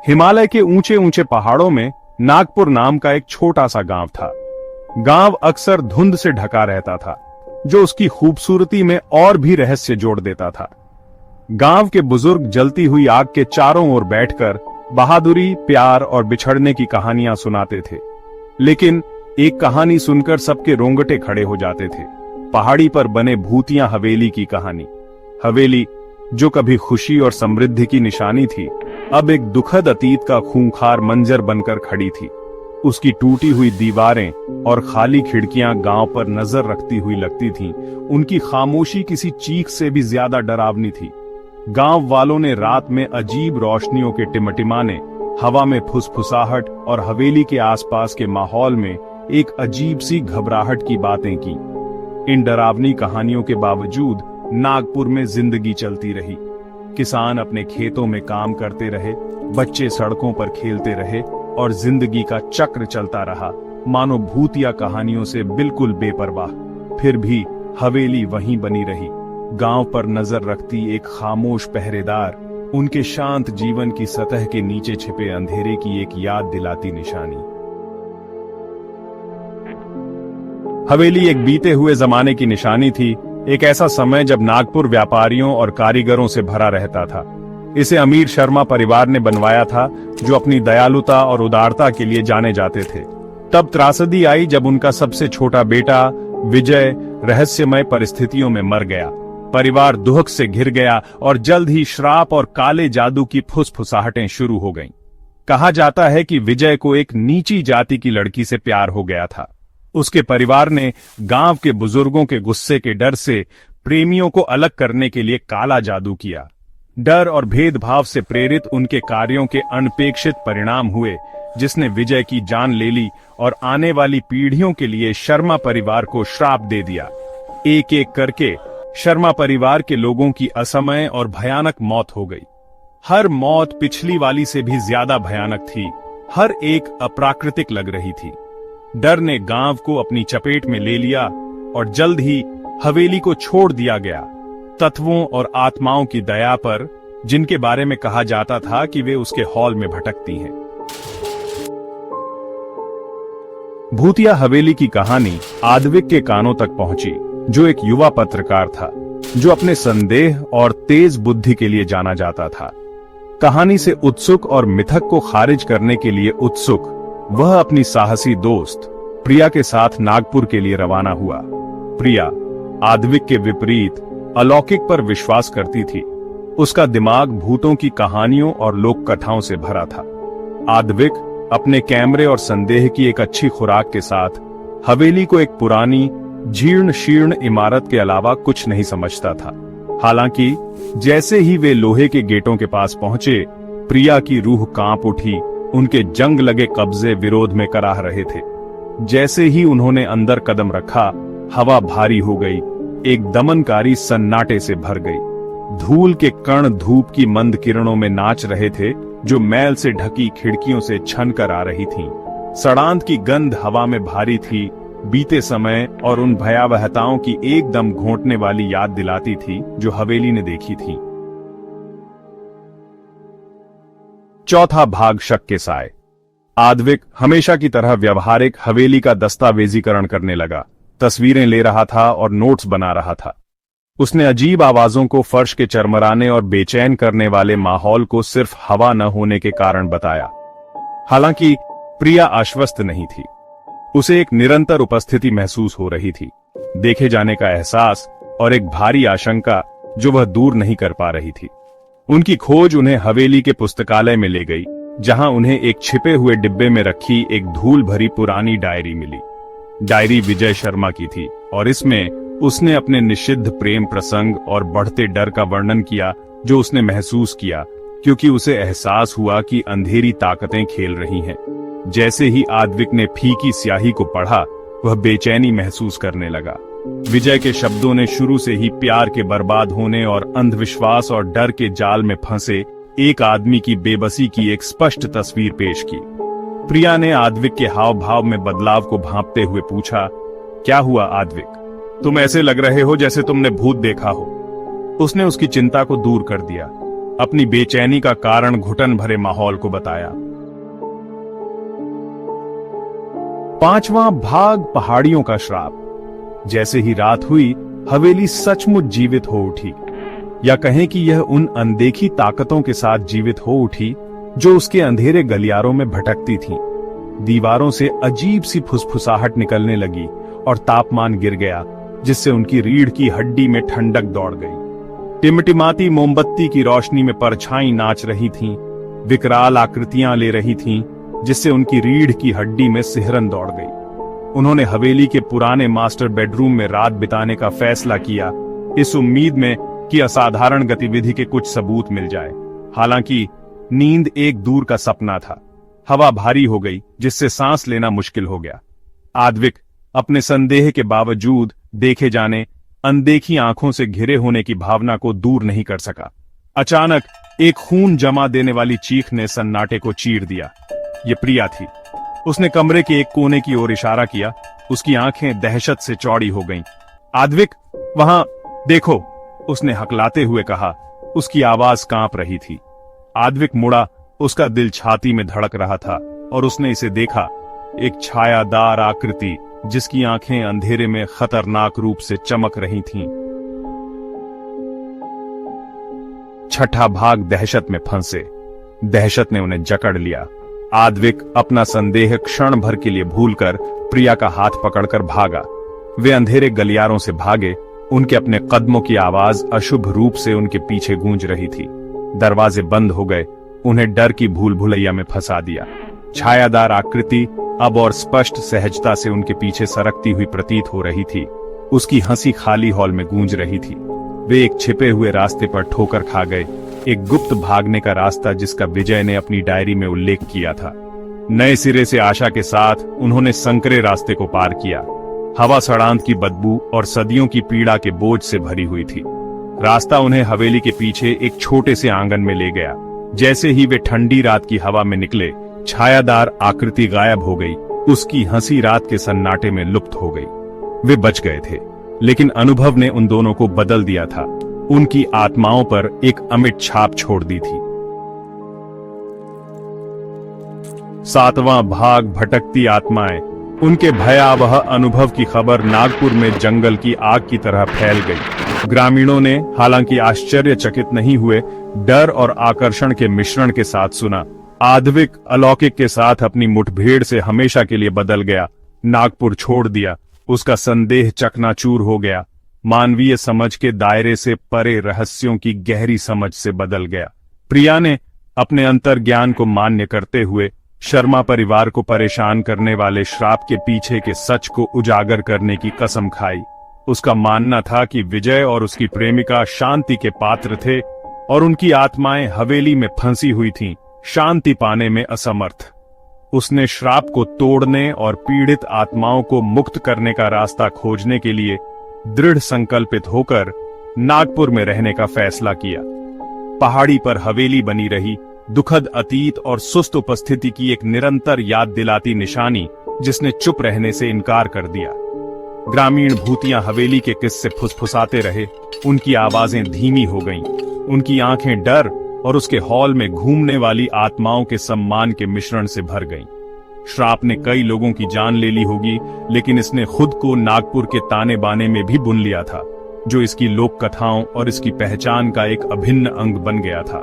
हिमालय के ऊंचे ऊंचे पहाड़ों में नागपुर नाम का एक छोटा सा गांव था। गांव अक्सर धुंध से ढका रहता था, जो उसकी खूबसूरती में और भी रहस्य जोड़ देता था। गांव के बुजुर्ग जलती हुई आग के चारों ओर बैठकर बहादुरी, प्यार और बिछड़ने की कहानियां सुनाते थे। लेकिन एक कहानी सुनकर सबके रोंगटे खड़े हो जाते थे। पहाड़ी पर बने भूतिया हवेली की कहानी। हवेली, जो कभी खुशी और समृद्धि की निशानी थी, अब एक दुखद अतीत का खूंखार मंजर बनकर खड़ी थी। उसकी टूटी हुई दीवारें और खाली खिड़कियां गांव पर नजर रखती हुई लगती थीं। उनकी खामोशी किसी चीख से भी ज्यादा डरावनी थी। गांव वालों ने रात में अजीब रोशनियों के टिमटिमाने, हवा में फुसफुसाहट और हवेली के आसपास के माहौल में एक अजीब सी घबराहट की बातें की। इन डरावनी कहानियों के बावजूद नागपुर में जिंदगी चलती रही। किसान अपने खेतों में काम करते रहे, बच्चे सड़कों पर खेलते रहे और जिंदगी का चक्र चलता रहा, मानो भूतिया कहानियों से बिल्कुल बेपरवाह। फिर भी हवेली वहीं बनी रही, गांव पर नजर रखती एक खामोश पहरेदार, उनके शांत जीवन की सतह के नीचे छिपे अंधेरे की एक याद दिलाती निशानी। हवेली एक बीते हुए जमाने की निशानी थी, एक ऐसा समय जब नागपुर व्यापारियों और कारीगरों से भरा रहता था। इसे अमीर शर्मा परिवार ने बनवाया था, जो अपनी दयालुता और उदारता के लिए जाने जाते थे। तब त्रासदी आई जब उनका सबसे छोटा बेटा विजय रहस्यमय परिस्थितियों में मर गया। परिवार दुख से घिर गया और जल्द ही श्राप और काले जादू की फुसफुसाहटें शुरू हो गईं। कहा जाता है कि विजय को एक नीची जाति की लड़की से प्यार हो गया था। उसके परिवार ने गांव के बुजुर्गों के गुस्से के डर से प्रेमियों को अलग करने के लिए काला जादू किया। डर और भेदभाव से प्रेरित उनके कार्यों के अनपेक्षित परिणाम हुए, जिसने विजय की जान ले ली और आने वाली पीढ़ियों के लिए शर्मा परिवार को श्राप दे दिया। एक एक करके शर्मा परिवार के लोगों की असमय और भयानक मौत हो गई। हर मौत पिछली वाली से भी ज्यादा भयानक थी, हर एक अप्राकृतिक लग रही थी। डर ने गांव को अपनी चपेट में ले लिया और जल्द ही हवेली को छोड़ दिया गया, तत्वों और आत्माओं की दया पर, जिनके बारे में कहा जाता था कि वे उसके हॉल में भटकती हैं। भूतिया हवेली की कहानी आद्विक के कानों तक पहुंची, जो एक युवा पत्रकार था, जो अपने संदेह और तेज बुद्धि के लिए जाना जाता था। कहानी से उत्सुक और मिथक को खारिज करने के लिए उत्सुक, वह अपनी साहसी दोस्त प्रिया के साथ नागपुर के लिए रवाना हुआ। प्रिया आद्विक के विपरीत अलौकिक पर विश्वास करती थी। उसका दिमाग भूतों की कहानियों और लोक कथाओं से भरा था। आद्विक अपने कैमरे और संदेह की एक अच्छी खुराक के साथ हवेली को एक पुरानी जीर्ण शीर्ण इमारत के अलावा कुछ नहीं समझता था। हालांकि जैसे ही वे लोहे के गेटों के पास पहुंचे, प्रिया की रूह कांप उठी। उनके जंग लगे कब्जे विरोध में कराह रहे थे। जैसे ही उन्होंने अंदर कदम रखा, हवा भारी हो गई, एक दमनकारी सन्नाटे से भर गई। धूल के कण धूप की मंद किरणों में नाच रहे थे, जो मैल से ढकी खिड़कियों से छन कर आ रही थीं। सड़ांत की गंध हवा में भारी थी, बीते समय और उन भयावहताओं की एकदम घोंटने वाली याद दिलाती थी जो हवेली ने देखी थी। चौथा भाग, शक के साए। आद्विक हमेशा की तरह व्यवहारिक हवेली का दस्तावेजीकरण करने लगा, तस्वीरें ले रहा था और नोट्स बना रहा था। उसने अजीब आवाजों को फर्श के चरमराने और बेचैन करने वाले माहौल को सिर्फ हवा न होने के कारण बताया। हालांकि प्रिया आश्वस्त नहीं थी। उसे एक निरंतर उपस्थिति महसूस हो रही थी, देखे जाने का एहसास और एक भारी आशंका जो वह दूर नहीं कर पा रही थी। उनकी खोज उन्हें हवेली के पुस्तकालय में ले गई, जहां उन्हें एक छिपे हुए डिब्बे में रखी एक धूल भरी पुरानी डायरी मिली। डायरी विजय शर्मा की थी और इसमें उसने अपने निषिद्ध प्रेम प्रसंग और बढ़ते डर का वर्णन किया, जो उसने महसूस किया क्योंकि उसे एहसास हुआ कि अंधेरी ताकतें खेल रही हैं। जैसे ही आद्विक ने फीकी स्याही को पढ़ा, वह बेचैनी महसूस करने लगा। विजय के शब्दों ने शुरू से ही प्यार के बर्बाद होने और अंधविश्वास और डर के जाल में फंसे एक आदमी की बेबसी की एक स्पष्ट तस्वीर पेश की। प्रिया ने आद्विक के हाव भाव में बदलाव को भांपते हुए पूछा, क्या हुआ आद्विक? तुम ऐसे लग रहे हो जैसे तुमने भूत देखा हो। उसने उसकी चिंता को दूर कर दिया। अपनी बेचैनी का कारण घुटन भरे माहौल को बताया। 5वां भाग, पहाड़ियों का श्राप। जैसे ही रात हुई, हवेली सचमुच जीवित हो उठी, या कहें कि यह उन अनदेखी ताकतों के साथ जीवित हो उठी जो उसके अंधेरे गलियारों में भटकती थीं। दीवारों से अजीब सी फुसफुसाहट निकलने लगी और तापमान गिर गया, जिससे उनकी रीढ़ की हड्डी में ठंडक दौड़ गई। टिमटिमाती मोमबत्ती की रोशनी में परछाई नाच रही थीं, विकराल आकृतियां ले रही थीं, जिससे उनकी रीढ़ की हड्डी में सिहरन दौड़ गई। उन्होंने हवेली के पुराने मास्टर बेडरूम में रात बिताने का फैसला किया, इस उम्मीद में कि असाधारण गतिविधि के कुछ सबूत मिल जाए। हालांकि नींद एक दूर का सपना था। हवा भारी हो गई, जिससे सांस लेना मुश्किल हो गया। आद्विक अपने संदेह के बावजूद देखे जाने अनदेखी आंखों से घिरे होने की भावना को दूर नहीं कर सका। अचानक एक खून जमा देने वाली चीख ने सन्नाटे को चीर दिया। ये प्रिया थी। उसने कमरे के एक कोने की ओर इशारा किया। उसकी आंखें दहशत से चौड़ी हो गईं। आद्विक, वहां देखो, उसने हकलाते हुए कहा। उसकी आवाज कांप रही थी। आद्विक मुड़ा। उसका दिल छाती में धड़क रहा था और उसने इसे देखा, एक छायादार आकृति जिसकी आंखें अंधेरे में खतरनाक रूप से चमक रही थीं। 6ठा भाग, दहशत में फंसे। दहशत ने उन्हें जकड़ लिया। आद्विक अपना संदेह क्षण भर के लिए भूलकर प्रिया का हाथ पकड़कर भागा। वे अंधेरे गलियारों से भागे। उनके अपने कदमों की आवाज अशुभ रूप से उनके पीछे गूंज रही थी। दरवाजे बंद हो गए। उन्हें डर की भूल भुलैया में फंसा दिया। छायादार आकृति अब और स्पष्ट सहजता से उनके पीछे सरकती हुई प्रतीत हो रही थी। उसकी हंसी खाली हॉल में गूंज रही थी। वे एक छिपे हुए रास्ते पर ठोकर खा गए, एक गुप्त भागने का रास्ता जिसका विजय ने अपनी डायरी में उल्लेख किया था। नए सिरे से आशा के साथ उन्होंने संकरे रास्ते को पार किया। हवा सड़ांत की बदबू और सदियों की पीड़ा के बोझ से भरी हुई थी। रास्ता उन्हें हवेली के पीछे एक छोटे से आंगन में ले गया। जैसे ही वे ठंडी रात की हवा में निकले, छायादार आकृति गायब हो गई। उसकी हंसी रात के सन्नाटे में लुप्त हो गई। वे बच गए थे, लेकिन अनुभव ने उन दोनों को बदल दिया था। उनकी आत्माओं पर एक अमिट छाप छोड़ दी थी। 7वां भाग, भटकती आत्माएं। उनके भयावह अनुभव की खबर नागपुर में जंगल की आग की तरह फैल गई। ग्रामीणों ने, हालांकि आश्चर्यचकित नहीं हुए, डर और आकर्षण के मिश्रण के साथ सुना। आद्विक अलौकिक के साथ अपनी मुठभेड़ से हमेशा के लिए बदल गया। नागपुर छोड़ दिया। उसका संदेह चकनाचूर हो गया। मानवीय समझ के दायरे से परे रहस्यों की गहरी समझ से बदल गया। प्रिया ने अपने अंतर्ज्ञान को मान्य करते हुए शर्मा परिवार को परेशान करने वाले श्राप के पीछे के सच को उजागर करने की कसम खाई। उसका मानना था कि विजय और उसकी प्रेमिका शांति के पात्र थे और उनकी आत्माएं हवेली में फंसी हुई थीं, शांति पाने में असमर्थ। उसने श्राप को तोड़ने और पीड़ित आत्माओं को मुक्त करने का रास्ता खोजने के लिए दृढ़ संकल्पित होकर नागपुर में रहने का फैसला किया। पहाड़ी पर हवेली बनी रही, दुखद अतीत और सुस्त उपस्थिति की एक निरंतर याद दिलाती निशानी जिसने चुप रहने से इनकार कर दिया। ग्रामीण भूतियां हवेली के किस्से फुसफुसाते रहे। उनकी आवाजें धीमी हो गईं। उनकी आंखें डर और उसके हॉल में घूमने वाली आत्माओं के सम्मान के मिश्रण से भर गईं। श्राप ने कई लोगों की जान ले ली होगी, लेकिन इसने खुद को नागपुर के ताने बाने में भी बुन लिया था, जो इसकी लोक कथाओं और इसकी पहचान का एक अभिन्न अंग बन गया था।